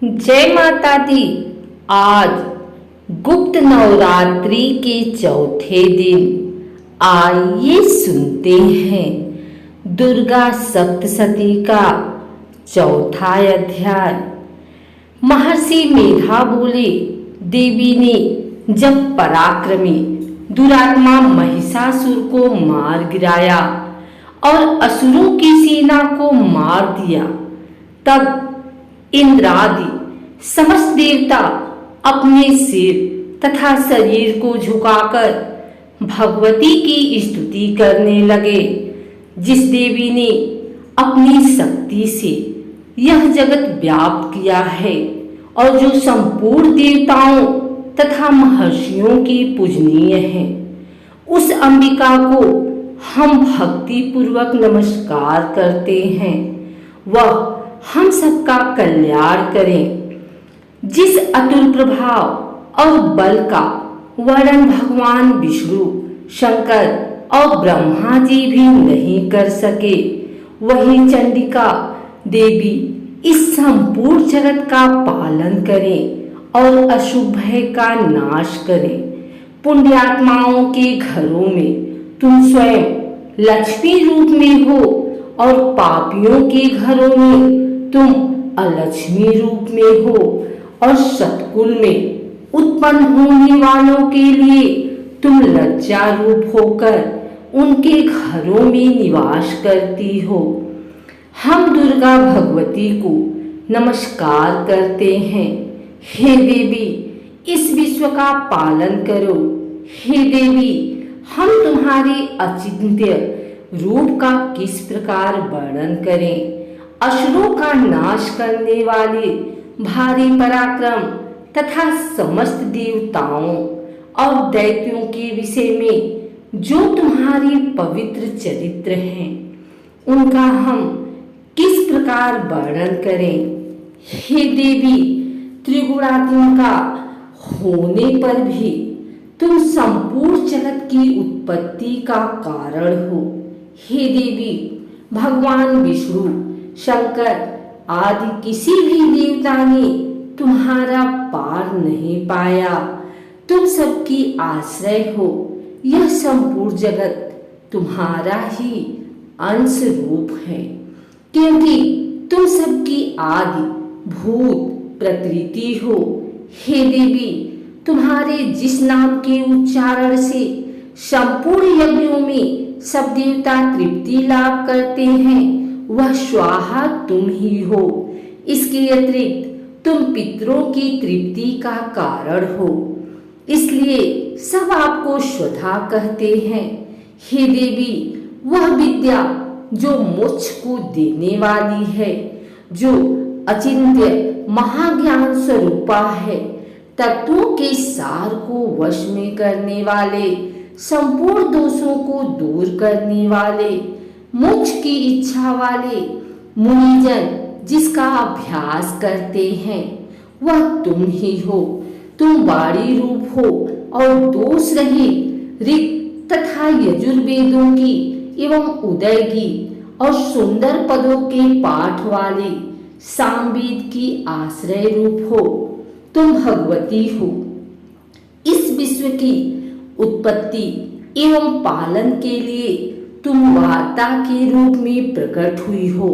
जय माता दी। आज गुप्त नवरात्रि के चौथे दिन आइए सुनते हैं दुर्गा सप्तशती का चौथा अध्याय। महर्षि मेधा बोले, देवी ने जब पराक्रमी दुरात्मा महिषासुर को मार गिराया और असुरों की सेना को मार दिया, तब इंद्रादि समस्त देवता अपने सिर तथा शरीर को झुकाकर भगवती की स्तुति करने लगे। जिस देवी ने अपनी शक्ति से यह जगत व्याप्त किया है और जो संपूर्ण देवताओं तथा महर्षियों की पूजनीय है, उस अंबिका को हम भक्ति पूर्वक नमस्कार करते हैं। वह हम सबका कल्याण करें। जिस अतुल प्रभाव और बल का वर्णन भगवान विष्णु, शंकर और ब्रह्मा जी भी नहीं कर सके, वही चंडिका देवी इस संपूर्ण जगत का पालन करें और अशुभ भय का नाश करें। पुण्यात्माओं के घरों में तुम स्वयं लक्ष्मी रूप में हो और पापियों के घरों में तुम अलक्ष्मी रूप में हो और सतकुल में उत्पन्न होने वालों के लिए तुम लज्जा रूप होकर उनके घरों में निवास करती हो। हम दुर्गा भगवती को नमस्कार करते हैं। हे देवी, इस विश्व का पालन करो। हे देवी, हम तुम्हारे अचिंत्य रूप का किस प्रकार वर्णन करें। असुरों का नाश करने वाले भारी पराक्रम तथा समस्त देवताओं और दैत्यों के विषय में जो तुम्हारी पवित्र चरित्र हैं, उनका हम किस प्रकार वर्णन करें। हे देवी, त्रिगुणात्मिका होने पर भी तुम संपूर्ण जगत की उत्पत्ति का कारण हो। हे देवी, भगवान विष्णु, शंकर आदि किसी भी देवता ने तुम्हारा पार नहीं पाया। तुम सबकी आश्रय हो। यह संपूर्ण जगत तुम्हारा ही अंश रूप है, क्योंकि तुम सबकी आदि भूत प्रकृति हो। हे देवी, तुम्हारे जिस नाम के उच्चारण से संपूर्ण यज्ञों में सब देवता तृप्ति लाभ करते हैं, वह स्वाहा तुम ही हो। इसके अतिरिक्त तुम पितरों की तृप्ति का कारण हो, इसलिए सब आपको स्वधा कहते हैं। हे देवी, वह विद्या जो मोक्ष को देने वाली है, जो अचिंत्य महाज्ञान स्वरूपा है, तत्वों के सार को वश में करने वाले, संपूर्ण दोषों को दूर करने वाले, मोक्ष की इच्छा वाले मुनिजन जिसका अभ्यास करते हैं, वह तुम ही हो। तुम वाणी रूप हो और दोष रहित ऋग तथा यजुर्वेदों की एवं उदय गीत और सुंदर पदों के पाठ वाले सामवेद की आश्रय रूप हो। तुम भगवती हो। इस विश्व की उत्पत्ति एवं पालन के लिए तुम वार्ता के रूप में प्रकट हुई हो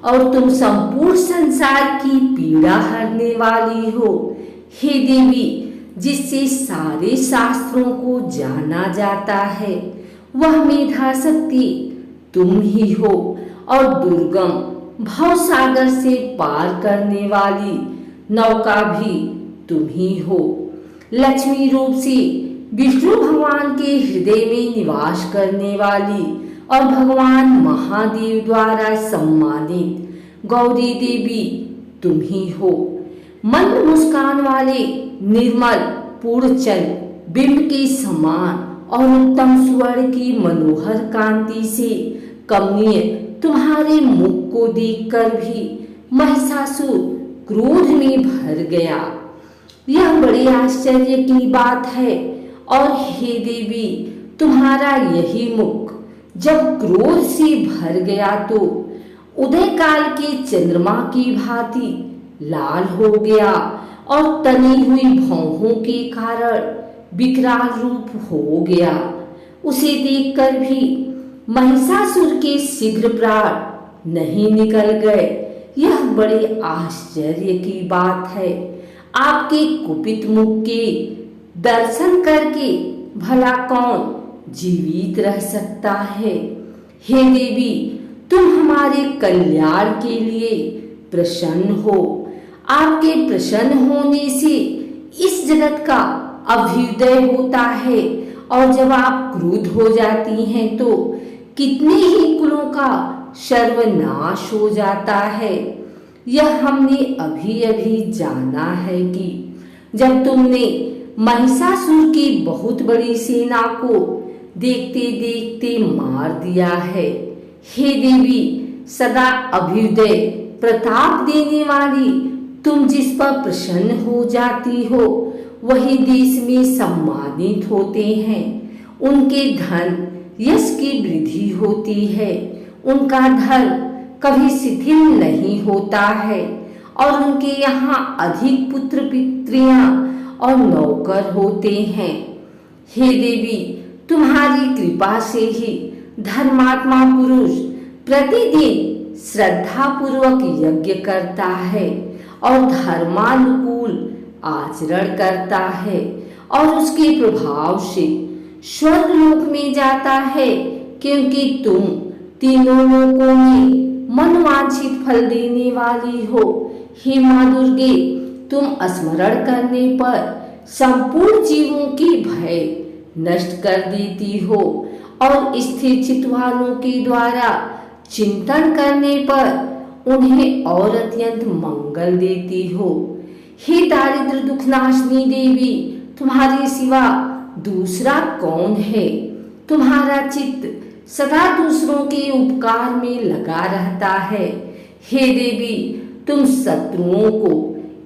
और तुम संपूर्ण संसार की पीड़ा हरने वाली हो। हे देवी, जिससे सारे शास्त्रों को जाना जाता है, वह मेधा शक्ति तुम ही हो और दुर्गम भव सागर से पार करने वाली नौका भी तुम ही हो। लक्ष्मी रूप से विष्णु भगवान के हृदय में निवास करने वाली और भगवान महादेव द्वारा सम्मानित गौरी देवी तुम ही हो। मंद मुस्कान वाले निर्मल पूर्णचंद बिंब के समान और उत्तम स्वर्ण की मनोहर कांति से कमनीय तुम्हारे मुख को देखकर भी महिषासुर क्रोध में भर गया। यह बड़े आश्चर्य की बात है। और हे देवी, तुम्हारा यही मुख जब क्रोध से भर गया तो उदय काल के चंद्रमा की भांति लाल हो गया और तनी हुई भौहों के कारण विकराल रूप हो गया। उसे देखकर भी महिषासुर के शीघ्र प्राण नहीं निकल गए। यह बड़े आश्चर्य की बात है। आपके कुपित मुख के दर्शन करके भला कौन जीवित रह सकता है। हे देवी, तुम हमारे कल्याण के लिए प्रसन्न हो। आपके प्रसन्न होने से इस जगत का अभ्युदय होता है और जब आप क्रुद्ध हो जाती हैं तो कितने ही कुलों का सर्वनाश हो जाता है। यह हमने अभी अभी जाना है कि जब तुमने महिषासुर की बहुत बड़ी सेना को देखते देखते मार दिया है। हे देवी, सदा अभ्युदय प्रताप देने वाली तुम जिस पर प्रसन्न हो जाती हो वही देश में सम्मानित होते हैं। उनके धन यश की वृद्धि होती है। उनका धर्म कभी शिथिल नहीं होता है और उनके यहाँ अधिक पुत्र पुत्रियां और नौकर होते हैं। हे देवी, तुम्हारी कृपा से ही धर्मात्मा पुरुष प्रतिदिन श्रद्धा पूर्वक यज्ञ करता है और धर्मानुकूल आचरण करता है और उसके प्रभाव से स्वर्ग लोक में जाता है, क्योंकि तुम तीनों लोकों में मनवांछित फल देने वाली हो। हे माँ दुर्गे, तुम स्मरण करने पर संपूर्ण जीवों की भय नष्ट कर देती हो और स्थिर चित्तवानों के द्वारा चिंतन करने पर उन्हें और अत्यंत मंगल देती हो। हे दारिद्र दुखनाशिनी देवी, तुम्हारे सिवा दूसरा कौन है। तुम्हारा चित्त सदा दूसरों के उपकार में लगा रहता है। हे देवी, तुम शत्रुओं को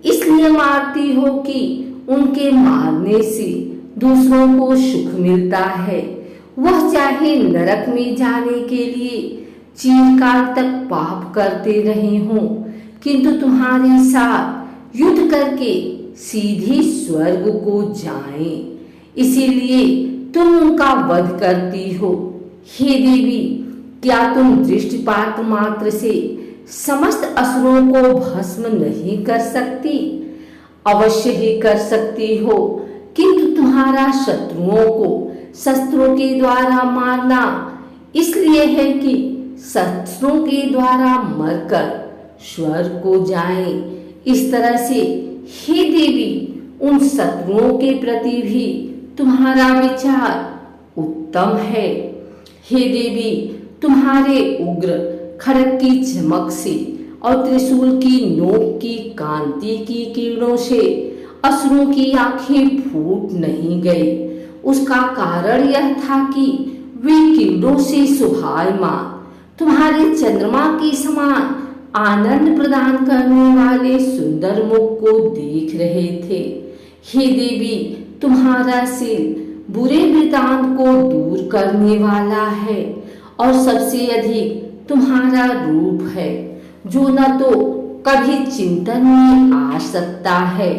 इसलिए मारती हो कि उनके मारने से दूसरों को सुख मिलता है। वह चाहे नरक में जाने के लिए चिरकाल तक पाप करते रहे हों, किंतु तुम्हारे साथ युद्ध करके सीधे स्वर्ग को जाएं। इसीलिए तुम उनका वध करती हो। हे देवी, क्या तुम दृष्टिपात मात्र से समस्त असुरों को भस्म नहीं कर सकती? अवश्य ही कर सकती हो, किंतु तुम्हारा शत्रुओं को शस्त्रों के द्वारा मारना इसलिए है कि शस्त्रों के द्वारा मरकर स्वर्ग को जाएं। इस तरह से हे देवी, उन शत्रुओं के प्रति भी तुम्हारा विचार उत्तम है। हे देवी, तुम्हारे उग्र खड्ग की चमक से और त्रिशूल की नोक की कांति की किरणों से असुरों की आंखें फूट नहीं गई। उसका कारण यह था कि वे किरणों से शोभायमान तुम्हारे चंद्रमा के समान आनंद प्रदान करने वाले सुंदर मुख को देख रहे थे। हे देवी, तुम्हारा सिर बुरे वृतांत को दूर करने वाला है और सबसे अधिक तुम्हारा रूप है, जो न तो कभी चिंतन में आ सकता है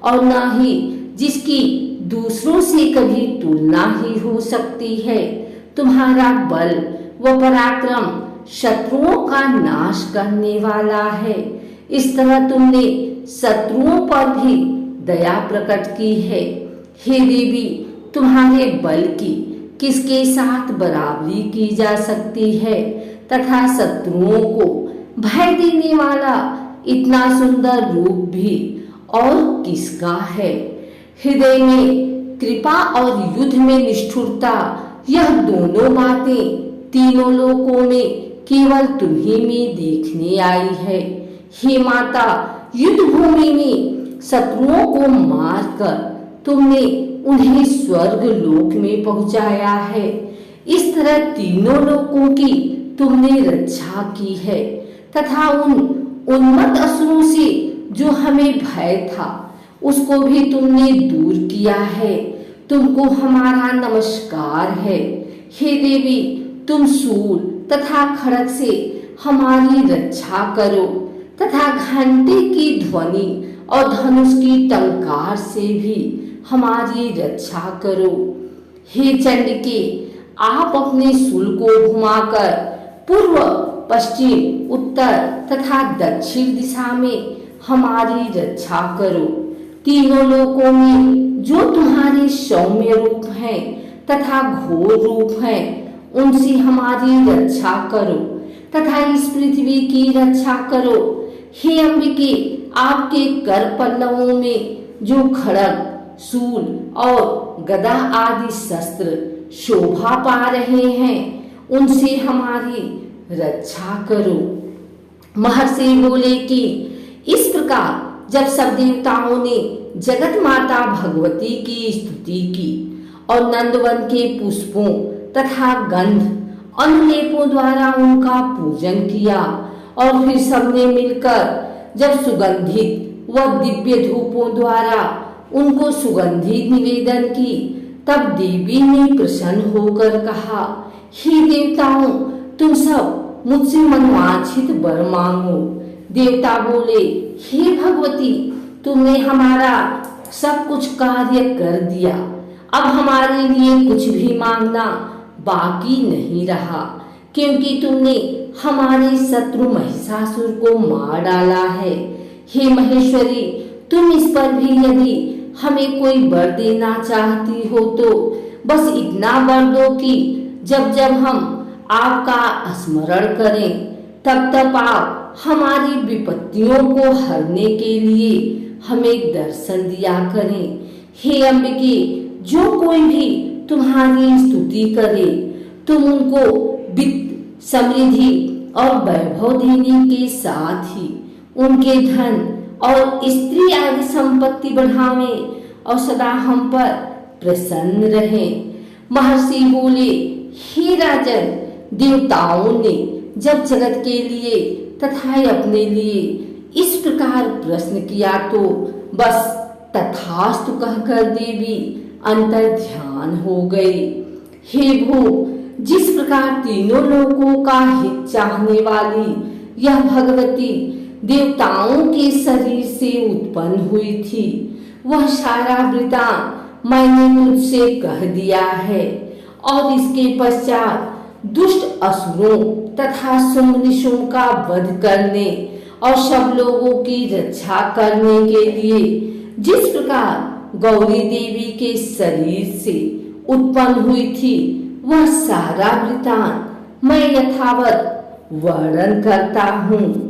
और न ही जिसकी दूसरों से कभी तुलना ही हो सकती है। तुम्हारा बल व पराक्रम शत्रुओं का नाश करने वाला है। इस तरह तुमने शत्रुओं पर भी दया प्रकट की है। हे देवी, तुम्हारे बल की किसके साथ बराबरी की जा सकती है तथा शत्रुओं को भय देने वाला इतना सुंदर रूप भी और किसका है। हृदय में कृपा और युद्ध में निष्ठुरता, यह दोनों बातें तीनों लोकों में केवल तुम्ही में देखने आई है। हे माता, युद्ध भूमि में शत्रुओं को मारकर तुमने उन्हें स्वर्ग लोक में पहुंचाया है। इस तरह तीनों लोकों की तुमने रक्षा की है तथा उन उन्मत्त असुरों से जो हमें भय था उसको भी तुमने दूर किया है। तुमको हमारा नमस्कार है। हे देवी, तुम शूल तथा खड्ग से हमारी रक्षा करो तथा घंटे की ध्वनि और धनुष की टंकार से भी हमारी रक्षा करो। हे चंडिके, आप अपने शूल को घुमाकर पूर्व, पश्चिम, उत्तर तथा दक्षिण दिशा में हमारी रक्षा करो। तीनों लोकों में जो तुम्हारे सौम्य रूप हैं तथा घोर रूप हैं, उनसे हमारी रक्षा करो तथा इस पृथ्वी की रक्षा करो। हे अंबिके, आपके कर पल्लवों में जो खड्ग, शूल और गदा आदि शस्त्र शोभा पा रहे हैं, उनसे हमारी रक्षा करो। महर्षि बोले कि इस प्रकार जब सब देवताओं ने जगत माता भगवती की स्तुति की और नंदवन के पुष्पों तथा गंध अनुलेपों द्वारा उनका पूजन किया और फिर सबने मिलकर जब सुगंधित व दिव्य धूपों द्वारा उनको सुगंधित निवेदन की, तब देवी ने प्रसन्न होकर कहा, हे देवताओं, तुम सब मुझसे मनवांछित वर मांगो। देवता बोले, हे भगवती, तुमने हमारा सब कुछ कार्य कर दिया, अब हमारे लिए कुछ भी मांगना बाकी नहीं रहा, क्योंकि तुमने हमारे शत्रु महिषासुर को मार डाला है। हे महेश्वरी, तुम इस पर भी यदि हमें कोई वर देना चाहती हो तो बस इतना वर दो कि जब जब हम आपका स्मरण करें तब तब आप हमारी विपत्तियों को हरने के लिए हमें दर्शन दिया करें। हे अंबिके, जो कोई भी तुम्हारी स्तुति करे, तुम उनको वित्त, समृद्धि और वैभव देने के साथ ही उनके धन और स्त्री आदि संपत्ति बढ़ावे और सदा हम पर प्रसन्न रहे। महर्षि बोले, हे राजन, देवताओं ने जब जगत के लिए तथा अपने लिए इस प्रकार प्रश्न किया तो बस तथास्तु कहकर देवी अंतर ध्यान हो गई। हे भू, जिस प्रकार तीनों लोकों का हित चाहने वाली यह भगवती देवताओं के शरीर से उत्पन्न हुई थी, वह सारा वृतांत मैंने तुझसे कह दिया है। और इसके पश्चात दुष्ट असुरों तथा शुंभ निशुंभ का वध करने और सब लोगों की रक्षा करने के लिए जिस प्रकार गौरी देवी के शरीर से उत्पन्न हुई थी, वह सारा वृतांत मैं यथावत वर्णन करता हूँ।